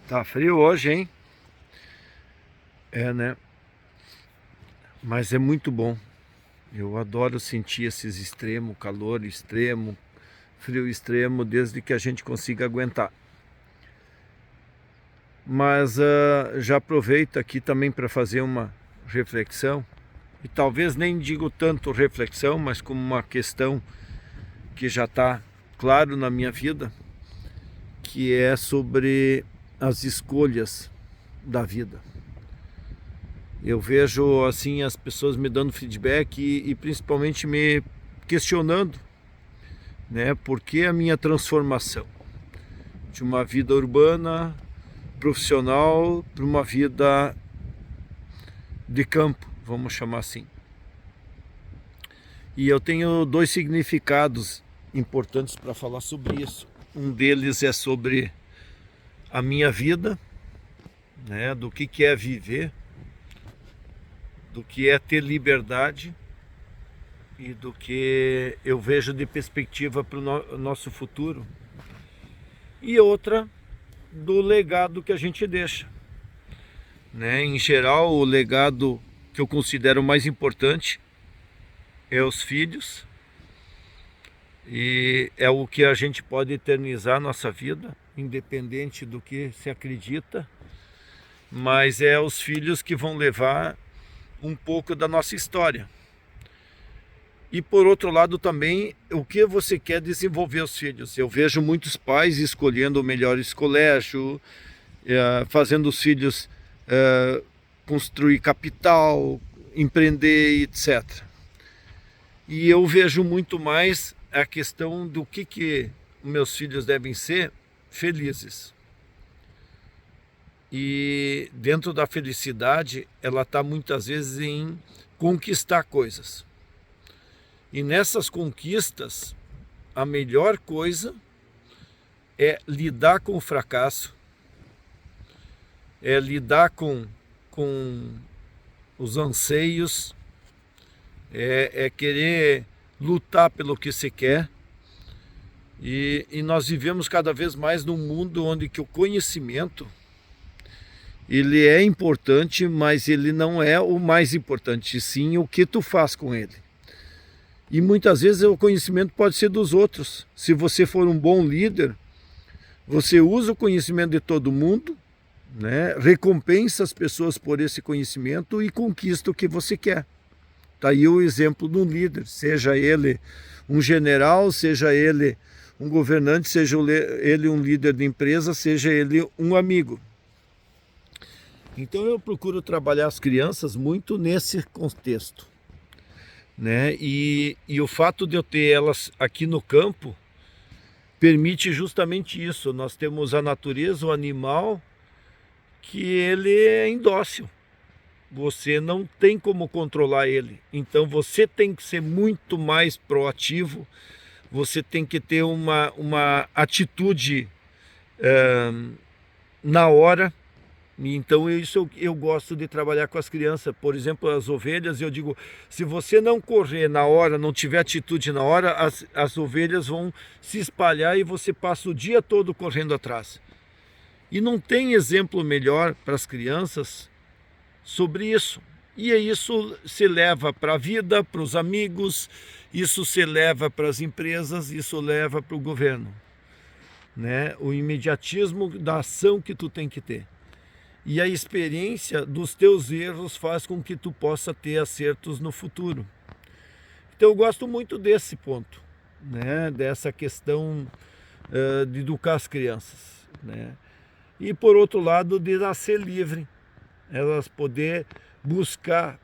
Tá frio hoje, hein? É, né? Mas é muito bom. Eu adoro sentir esses extremos, calor extremo, frio extremo, desde que a gente consiga aguentar. Mas já aproveito aqui também para fazer uma reflexão, e talvez nem digo tanto reflexão, mas como uma questão que já está claro na minha vida, que é sobre as escolhas da vida. Eu vejo assim as pessoas me dando feedback e principalmente me questionando, né, por que a minha transformação de uma vida urbana, profissional, para uma vida de campo, vamos chamar assim. E eu tenho dois significados importantes para falar sobre isso. Um deles é sobre a minha vida, né, do que é viver, do que é ter liberdade e do que eu vejo de perspectiva para o nosso futuro. E outra, do legado que a gente deixa, né? Em geral, o legado que eu considero mais importante é os filhos, e é o que a gente pode eternizar nossa vida, independente do que se acredita, mas é os filhos que vão levar um pouco da nossa história. E por outro lado também, o que você quer desenvolver os filhos. Eu vejo muitos pais escolhendo melhores colégios, fazendo os filhos construir capital, empreender, etc. E eu vejo muito mais a questão do que meus filhos devem ser felizes. E dentro da felicidade, ela está muitas vezes em conquistar coisas. E nessas conquistas, a melhor coisa é lidar com o fracasso, é lidar com os anseios, é querer lutar pelo que se quer. E nós vivemos cada vez mais num mundo onde que o conhecimento ele é importante, mas ele não é o mais importante, sim o que tu faz com ele. E muitas vezes o conhecimento pode ser dos outros. Se você for um bom líder, você usa o conhecimento de todo mundo, né? Recompensa as pessoas por esse conhecimento e conquista o que você quer. Está aí o exemplo de um líder, seja ele um general, seja ele um governante, seja ele um líder de empresa, seja ele um amigo. Então eu procuro trabalhar as crianças muito nesse contexto, né? E o fato de eu ter elas aqui no campo permite justamente isso. Nós temos a natureza, o animal, que ele é indócil. Você não tem como controlar ele. Então você tem que ser muito mais proativo, você tem que ter uma atitude na hora. Então isso eu gosto de trabalhar com as crianças. Por exemplo, as ovelhas, eu digo, se você não correr na hora, não tiver atitude na hora, as ovelhas vão se espalhar e você passa o dia todo correndo atrás. E não tem exemplo melhor para as crianças sobre isso. E isso se leva para a vida, para os amigos, isso se leva para as empresas, isso leva para o governo, né? O imediatismo da ação que tu tem que ter. E a experiência dos teus erros faz com que tu possa ter acertos no futuro. Então eu gosto muito desse ponto, né? Dessa questão de educar as crianças, né? E por outro lado, de elas ser livre, elas poder buscar,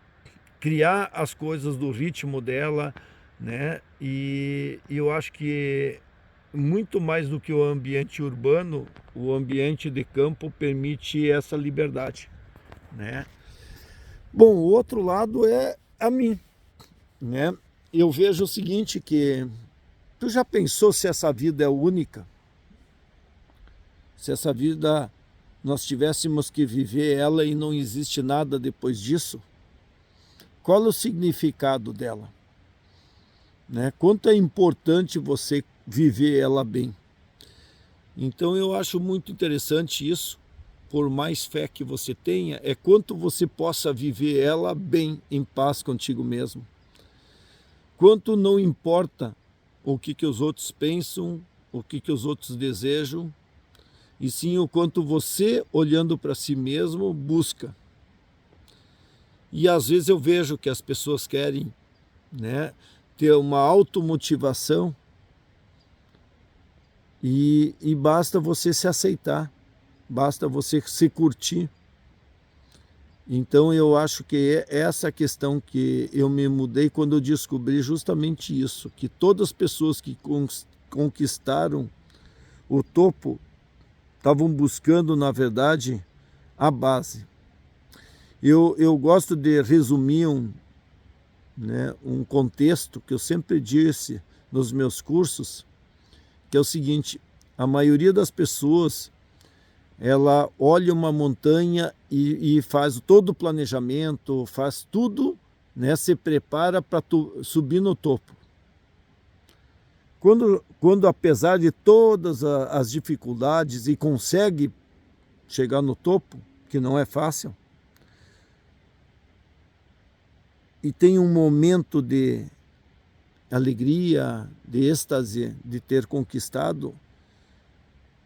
criar as coisas do ritmo dela, né? E eu acho que muito mais do que o ambiente urbano, o ambiente de campo permite essa liberdade, né? Bom, o outro lado é a mim, né? Eu vejo o seguinte, que tu já pensou se essa vida é única? Se essa vida nós tivéssemos que viver ela e não existe nada depois disso? Qual é o significado dela? Né? Quanto é importante você viver ela bem? Então eu acho muito interessante isso, por mais fé que você tenha, é quanto você possa viver ela bem, em paz contigo mesmo. Quanto não importa o que os outros pensam, o que os outros desejam, e sim o quanto você, olhando para si mesmo, busca. E às vezes eu vejo que as pessoas querem, né, ter uma automotivação e basta você se aceitar, basta você se curtir. Então eu acho que é essa questão que eu me mudei quando eu descobri justamente isso, que todas as pessoas que conquistaram o topo estavam buscando, na verdade, a base. Eu gosto de resumir um contexto que eu sempre disse nos meus cursos, que é o seguinte: a maioria das pessoas, ela olha uma montanha e faz todo o planejamento, faz tudo, né, se prepara para subir no topo. Quando apesar de todas as dificuldades e consegue chegar no topo, que não é fácil, e tem um momento de alegria, de êxtase, de ter conquistado,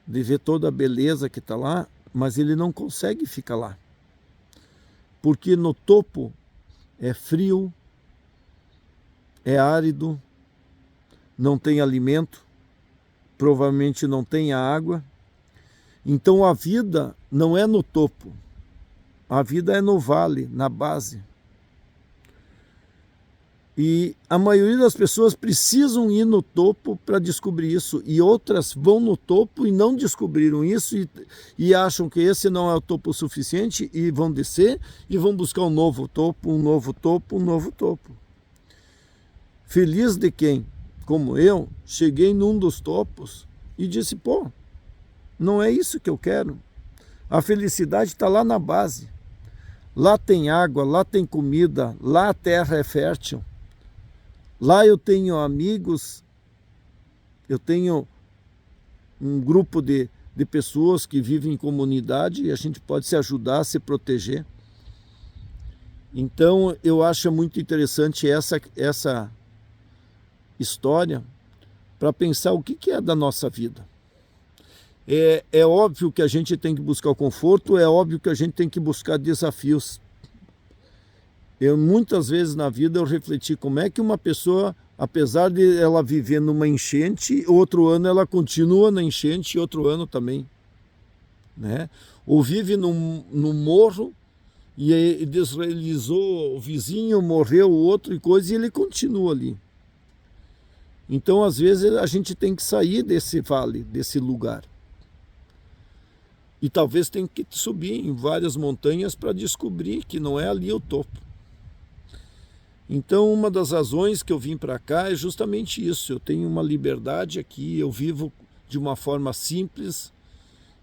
de ver toda a beleza que está lá, mas ele não consegue ficar lá. Porque no topo é frio, é árido, não tem alimento, provavelmente não tem água. Então a vida não é no topo, a vida é no vale, na base. E a maioria das pessoas precisam ir no topo para descobrir isso, e outras vão no topo e não descobriram isso e acham que esse não é o topo suficiente e vão descer e vão buscar um novo topo, um novo topo, um novo topo. Feliz de quem, como eu, cheguei num dos topos e disse, pô, não é isso que eu quero. A felicidade está lá na base. Lá tem água, lá tem comida, lá a terra é fértil. Lá eu tenho amigos, eu tenho um grupo de pessoas que vivem em comunidade e a gente pode se ajudar, se proteger. Então eu acho muito interessante essa história para pensar o que é da nossa vida. É óbvio que a gente tem que buscar o conforto, é óbvio que a gente tem que buscar desafios. Muitas vezes na vida eu refleti como é que uma pessoa, apesar de ela viver numa enchente, outro ano ela continua na enchente e outro ano também, né? Ou vive num morro e deslizou o vizinho, morreu o outro e coisa, e ele continua ali. Então às vezes a gente tem que sair desse vale, desse lugar. E talvez tenha que subir em várias montanhas para descobrir que não é ali o topo. Então, uma das razões que eu vim para cá é justamente isso. Eu tenho uma liberdade aqui, eu vivo de uma forma simples,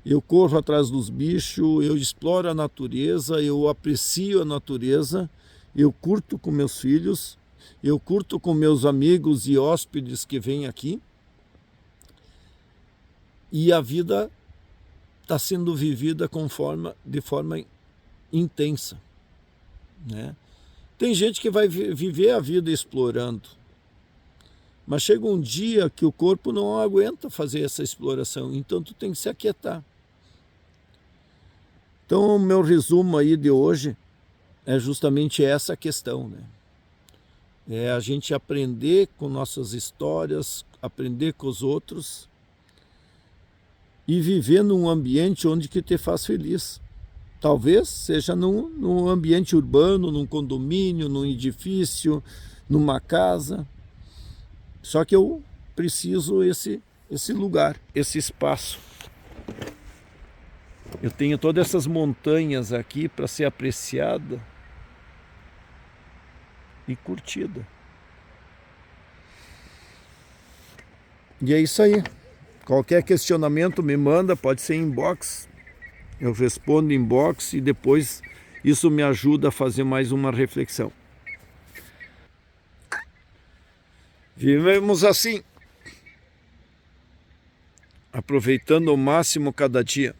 eu corro atrás dos bichos, eu exploro a natureza, eu aprecio a natureza, eu curto com meus filhos, eu curto com meus amigos e hóspedes que vêm aqui. E a vida está sendo vivida de forma intensa, né? Tem gente que vai viver a vida explorando, mas chega um dia que o corpo não aguenta fazer essa exploração, então tu tem que se aquietar. Então o meu resumo aí de hoje é justamente essa questão, né? É a gente aprender com nossas histórias, aprender com os outros e viver num ambiente onde que te faz feliz. Talvez seja num ambiente urbano, num condomínio, num edifício, numa casa. Só que eu preciso esse lugar, esse espaço. Eu tenho todas essas montanhas aqui para ser apreciada e curtida. E é isso aí. Qualquer questionamento me manda, pode ser inbox. Eu respondo em inbox e depois isso me ajuda a fazer mais uma reflexão. Vivemos assim, aproveitando ao máximo cada dia.